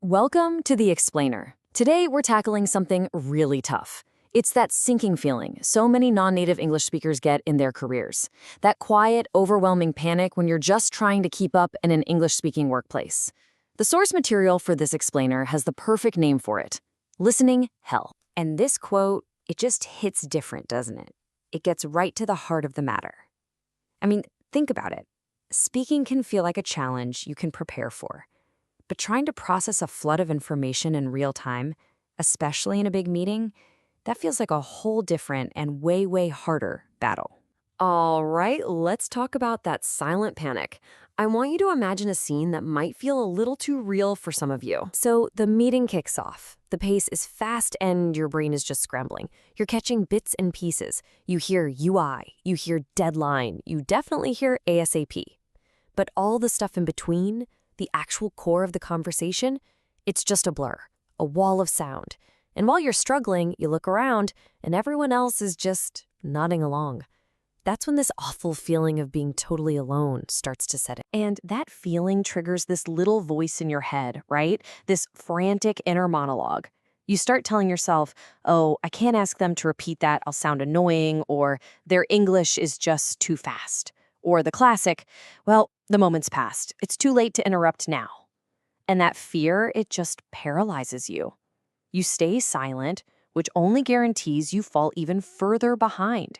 Welcome to The Explainer. Today, we're tackling something really tough. It's that sinking feeling so many non-native English speakers get in their careers. That quiet, overwhelming panic when you're just trying to keep up in an English-speaking workplace. The source material for this explainer has the perfect name for it: listening hell. And this quote, it just hits different, doesn't it? It gets right to the heart of the matter. I mean, think about it. Speaking can feel like a challenge you can prepare for. But trying to process a flood of information in real time, especially in a big meeting, that feels like a whole different and way, way harder battle. All right, let's talk about that silent panic. I want you to imagine a scene that might feel a little too real for some of you. So the meeting kicks off. The pace is fast and your brain is just scrambling. You're catching bits and pieces. You hear UI, you hear deadline, you definitely hear ASAP. But all the stuff in between, the actual core of the conversation, it's just a blur, a wall of sound. And while you're struggling, you look around and everyone else is just nodding along. That's when this awful feeling of being totally alone starts to set in. And that feeling triggers this little voice in your head, right? This frantic inner monologue. You start telling yourself, oh, I can't ask them to repeat that, I'll sound annoying, or their English is just too fast. Or the classic, well, the moment's passed. It's too late to interrupt now. And that fear, it just paralyzes you. You stay silent, which only guarantees you fall even further behind.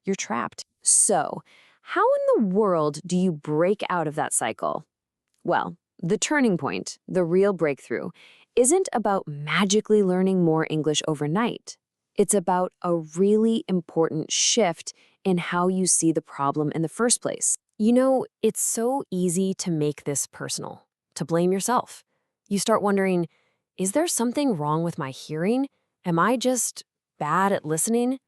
You're trapped. So, how in the world do you break out of that cycle? Well, the turning point, the real breakthrough, isn't about magically learning more English overnight. It's about a really important shift in how you see the problem in the first place. You know, it's so easy to make this personal, to blame yourself. You start wondering, is there something wrong with my hearing? Am I just bad at listening?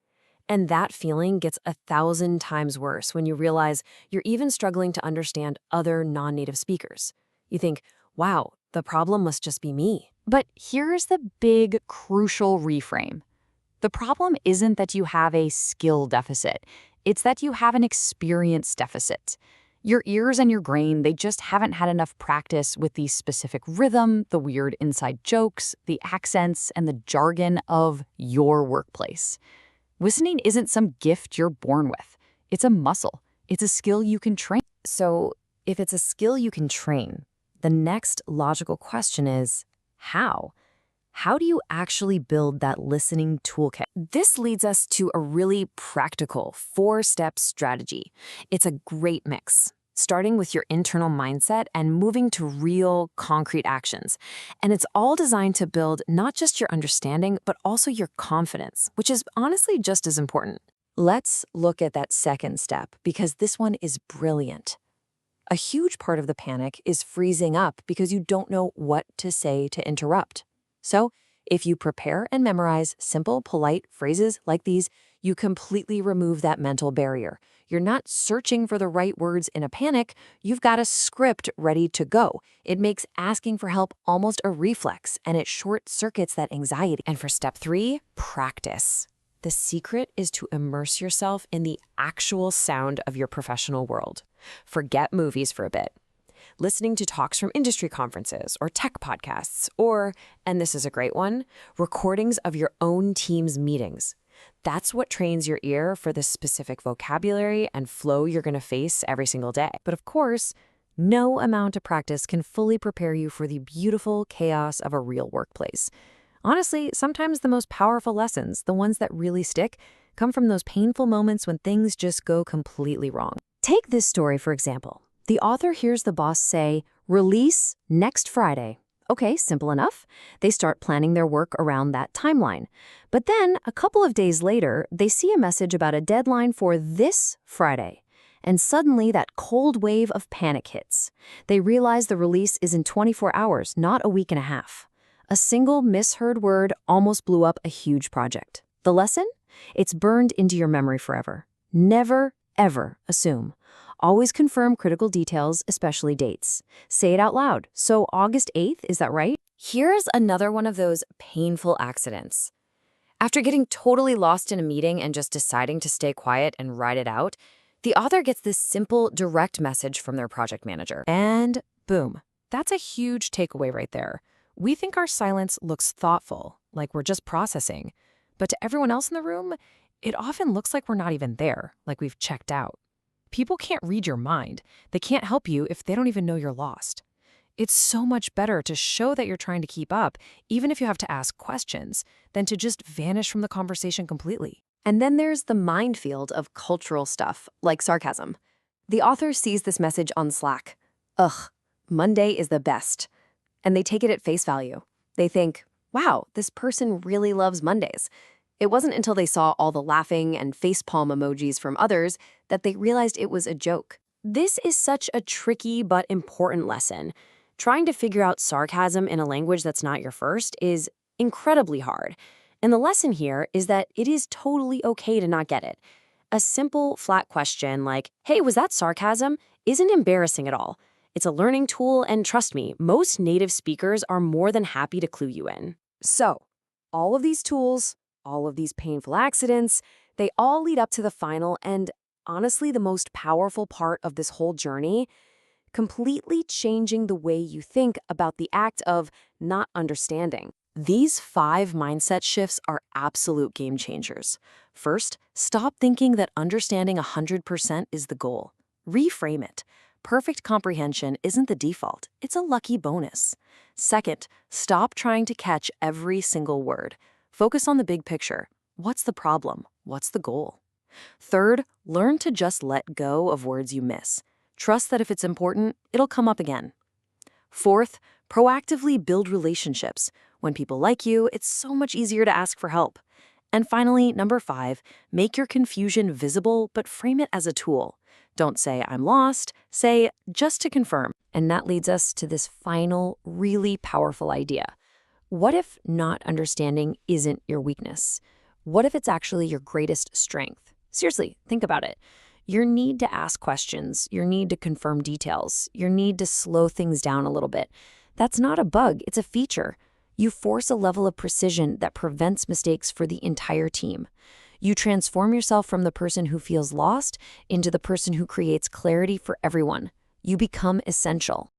And that feeling gets 1,000 times worse when you realize you're even struggling to understand other non-native speakers. You think, wow, the problem must just be me. But here's the big, crucial reframe. The problem isn't that you have a skill deficit. It's that you have an experience deficit. Your ears and your brain, they just haven't had enough practice with the specific rhythm, the weird inside jokes, the accents, and the jargon of your workplace. Listening isn't some gift you're born with. It's a muscle. It's a skill you can train. So, if it's a skill you can train, the next logical question is, how? How do you actually build that listening toolkit? This leads us to a really practical 4-step strategy. It's a great mix, starting with your internal mindset and moving to real, concrete actions. And it's all designed to build not just your understanding, but also your confidence, which is honestly just as important. Let's look at that second step, because this one is brilliant. A huge part of the panic is freezing up because you don't know what to say to interrupt. So, if you prepare and memorize simple, polite phrases like these, you completely remove that mental barrier. You're not searching for the right words in a panic, you've got a script ready to go. It makes asking for help almost a reflex, and it short-circuits that anxiety. And for step 3, practice. The secret is to immerse yourself in the actual sound of your professional world. Forget movies for a bit. Listening to talks from industry conferences or tech podcasts, or, and this is a great one, recordings of your own team's meetings. That's what trains your ear for the specific vocabulary and flow you're going to face every single day. But of course, no amount of practice can fully prepare you for the beautiful chaos of a real workplace. Honestly, sometimes the most powerful lessons, the ones that really stick, come from those painful moments when things just go completely wrong. Take this story, for example. The author hears the boss say, "Release next Friday." Okay, simple enough. They start planning their work around that timeline. But then, a couple of days later, they see a message about a deadline for this Friday. And suddenly, that cold wave of panic hits. They realize the release is in 24 hours, not a week and a half. A single misheard word almost blew up a huge project. The lesson? It's burned into your memory forever. Never, ever assume. Always confirm critical details, especially dates. Say it out loud. So August 8th, is that right? Here's another one of those painful accidents. After getting totally lost in a meeting and just deciding to stay quiet and ride it out, the author gets this simple, direct message from their project manager. And boom, that's a huge takeaway right there. We think our silence looks thoughtful, like we're just processing. But to everyone else in the room, it often looks like we're not even there, like we've checked out. People can't read your mind. They can't help you if they don't even know you're lost. It's so much better to show that you're trying to keep up, even if you have to ask questions, than to just vanish from the conversation completely. And then there's the minefield of cultural stuff, like sarcasm. The author sees this message on Slack. Ugh, Monday is the best. And they take it at face value. They think, wow, this person really loves Mondays. It wasn't until they saw all the laughing and facepalm emojis from others that they realized it was a joke. This is such a tricky but important lesson. Trying to figure out sarcasm in a language that's not your first is incredibly hard. And the lesson here is that it is totally okay to not get it. A simple, flat question like, hey, was that sarcasm? Isn't embarrassing at all. It's a learning tool, and trust me, most native speakers are more than happy to clue you in. So, all of these tools, all of these painful accidents, they all lead up to the final and, honestly, the most powerful part of this whole journey, completely changing the way you think about the act of not understanding. These 5 mindset shifts are absolute game changers. First, stop thinking that understanding 100% is the goal. Reframe it. Perfect comprehension isn't the default, it's a lucky bonus. Second, stop trying to catch every single word. Focus on the big picture. What's the problem? What's the goal? Third, learn to just let go of words you miss. Trust that if it's important, it'll come up again. Fourth, proactively build relationships. When people like you, it's so much easier to ask for help. And finally, number 5, make your confusion visible, but frame it as a tool. Don't say, I'm lost. Say, just to confirm. And that leads us to this final, really powerful idea. What if not understanding isn't your weakness? What if it's actually your greatest strength? Seriously, think about it. Your need to ask questions, your need to confirm details, your need to slow things down a little bit, that's not a bug, it's a feature. You force a level of precision that prevents mistakes for the entire team. You transform yourself from the person who feels lost into the person who creates clarity for everyone. You become essential.